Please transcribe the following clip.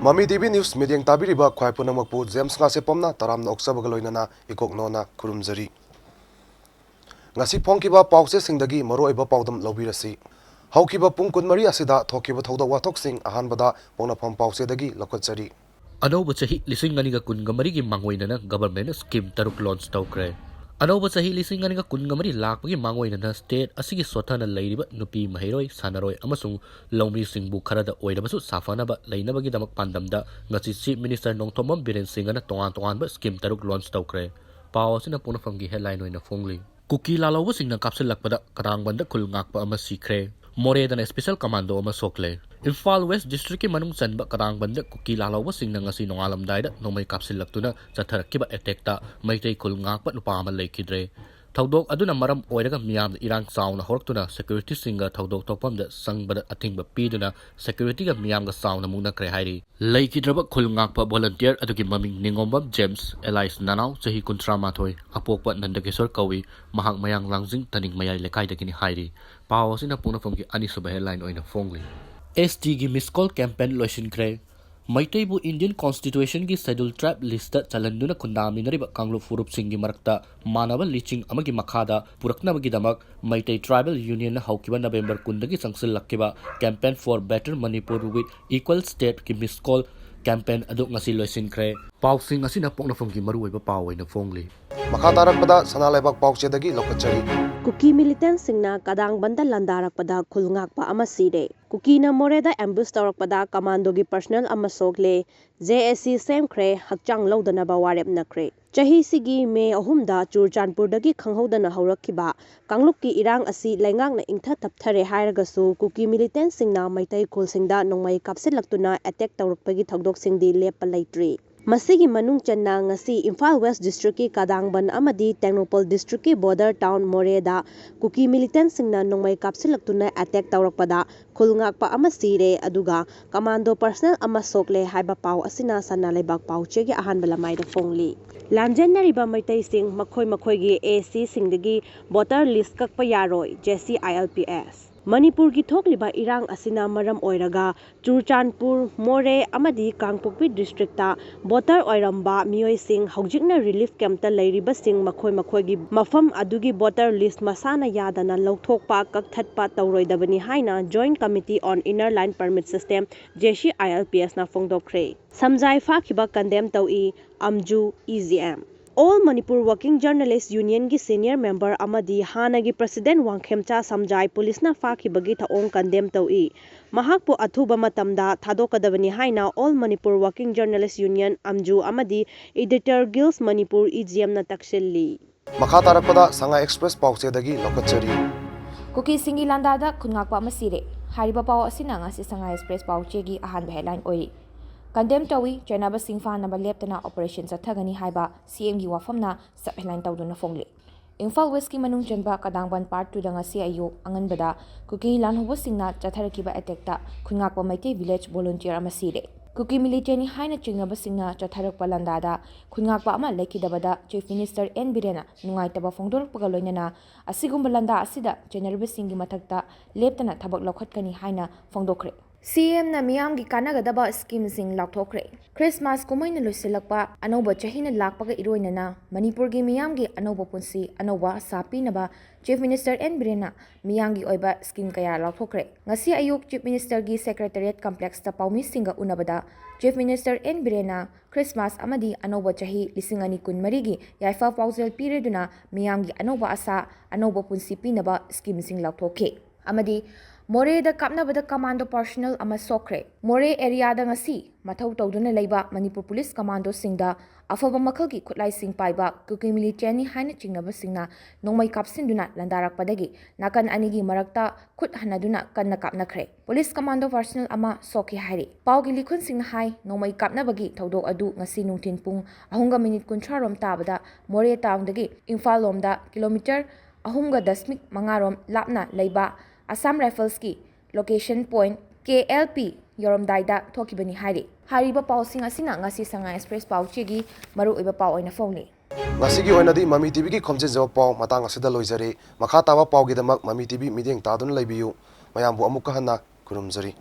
MAMI TV News Media Tabiriba Kwaipunamapu James Ngase Pomna Taramna Oksabagaloinana Ikoknona Kurumzari Ngasi Ponkiba Pause Singdagi Moroiba Paudam Lobirasi Haukiba Punkun Maria Sida Tokiba Toda Watok Sing Ahanbada Bonapam Pause Dagi Lokotsari Anova Sahi Lisinganiga Kungamari Mangoinana Government Scheme Taruk Launch Tokre Anova Sahi Lisinganiga Kungamari Lakagi Mangoinana State Asigi Sotana Lady Nupi Mahiroi Sanaroi Amasung Lomi Singbu Karada Oidabasu Safanaba Lainabagi Damak Pandamda Ngasi Chief Minister Nongtomam Biren Singana Tongan Scheme Taruk Launch Tokre Paos in a Puna from the headline in a Fongli Kuki Lalo was in the capsule Lakpada Karangwanda Kulngakpa Amasikre More than a special commando Amasokle Imphal West District Manung Sanba Karangbanda Kuki Lalo was in Nangasi Nongalam died no may capsule Laktuna Zatarakiba Etekta Maite Kulngakpa Nupama Lakidre Taudok Aduna Maram Oidaga Miam Irang Sound Hortuna Security Singer Taudok Topam the Sang Bada Ating Bapiduna Security of Miam Sound Amuna Krehari Lakidraba Kulngakpa volunteer Aduki Maming Ningombam James Elias Nanau Sahi Kuntramatoi Apokpa Nandakesor Kawi Mahang Mayang Langzing Taning Maya Lekai Dagini Hairi Paos in a Puna from the Anisaba headline or in a Fongli STG Miss Call Campaign Lotion Cray Maitaibu Indian Constitution ki schedule trap listed Chalanduna Kundami Nariba Kanglu Furup Singi Marakta Manava Liching Amagi Makada Purakna Magidamak Maitai Tribal Union Haukiba November Kundagi Sangsil Lakiba Campaign for Better Manipur with Equal State ki Miss Call Campaign Aduk Ngasi Loisin Cray Pausing Asina Pongna from Gimaru Power in a Fongli Makatarakpada Sanalebak Pauchedagi Lokachari Kuki militant singna kadang banda landarakpada khulngakpa ama sire Kuki na moreda ambush tawrakpada commando gi personnel ama sogle JSC semkhre hakchang lodana ba warep nakre chahi sigi me ahumda churchanpur dagi khanghodana haurakhiba kangluk ki irang asi laingak na ingtha tapthare hairagasu Kuki militant singna maitai khulsingda nongmai kapsilaktuna attack tawrakpagi thagdok singdi lepa laitri Masigi manung channa ngasi Imphal West District ki Kadangban amadi Technopol District ki border town Moreda Kuki militant singna nongmai kapsilaktuna attack tawrakpada khulngakpa ama sire aduga commando personnel ama sokle haiba pau asina sana lebak pau chegi ahan balamai da fongli lamjennariba maitai sing makhoi gi AC singdagi voter list kakpa yaroi JC ILPS Manipur ki thokliba irang asina maram oiraga Churchanpur More amadi Kangpokpi district ta voter oiramba mioi sing haujikna relief camp ta leiriba sing makhoi gi mafam adugi voter list masana yadana lauthokpa kakthatpa tawroidabani haina Joint Committee on Inner Line Permit System JC ILPS na fongdokre samjai fakhiba condemn tawi amju EGM All Manipur Working Journalists Union gi senior member amadi hanagi President Wangkhemcha Samjai Police na fakhibagi thaong condemn tawi mahakpo athuba matamda thadokadabani haina All Manipur Working Journalists Union amju amadi Editor Guilds Manipur EGM na taksilli Makatarakpada Sanga Express Pauchedagi Lokachari Kuki Singi Landada Khungakpa Masire Hariba Pau asina ngasi Sanga Express Pauchegi ahan headline oi Condemn tawi Chenaba Singfa naba leptana operation Sathagani haiba CM gi wafamna subheadline tawduna fongli Imphal West ki manung janba Kadangban part 2 danga si ayo anganbada Kuki lanhubo singna chatharakiba attack ta khungakpa maite village volunteer amasire Kuki military haina chingnaba singna chatharakpa landada khungakpa ama lekidabada Chief Minister N Birena nungaitaba fongdorpga loinana asigumba landa asida Chenarba singi mathakta leptana thabak lokhatkani haina fongdokre CM na miyam gi kanagadaba scheme sing laukthokre Christmas kumaina loisilakpa anoba chahina lakpaga iroinana Manipur gi miyam gi anoba punsi anoba sapinaba Chief Minister N Birena miyam gi oiba scheme kaya laukthokre ngasi ayuk Chief Minister gi Secretariat Complex ta paumi singa unabada Chief Minister N Birena Christmas amadi anoba chahi lisingani kunmari gi yaifa pausel pireduna miyam gi anoba asa anoba punsi pinaba scheme sing laukthoke amadi More da kapnabada commando personnel ama sokre More area da ngasi mathau tawduna leiba Manipur Police Commando singda afaba makhalgi khutlai sing paiba Kuki military haina chingnaba singna nongmai kapsinduna landarakpadagi nakan anigi marakta khut hanaduna kanna kapnakhre Police Commando personnel ama sokhi hairi paugi likhun singna hai nongmai kapnabagi thawdok adu ngasi nungthin pung 3:30 rom tabada More town dagi Imphal lomda kilometer 3.5 rom lapna leiba Assam Rifles ki location point KLP Yoromdaida Tokibani Hari Hariba Pausing Asina ngasi Sanga Express Pauchegi Maru iba pau oina phongli Ngasigi oinadi MAMI TV ki khomjinba pau matang asida loizari makatawa pau gidamak MAMI TV media tadun laibiyu mayambu amukka hanna kurumzari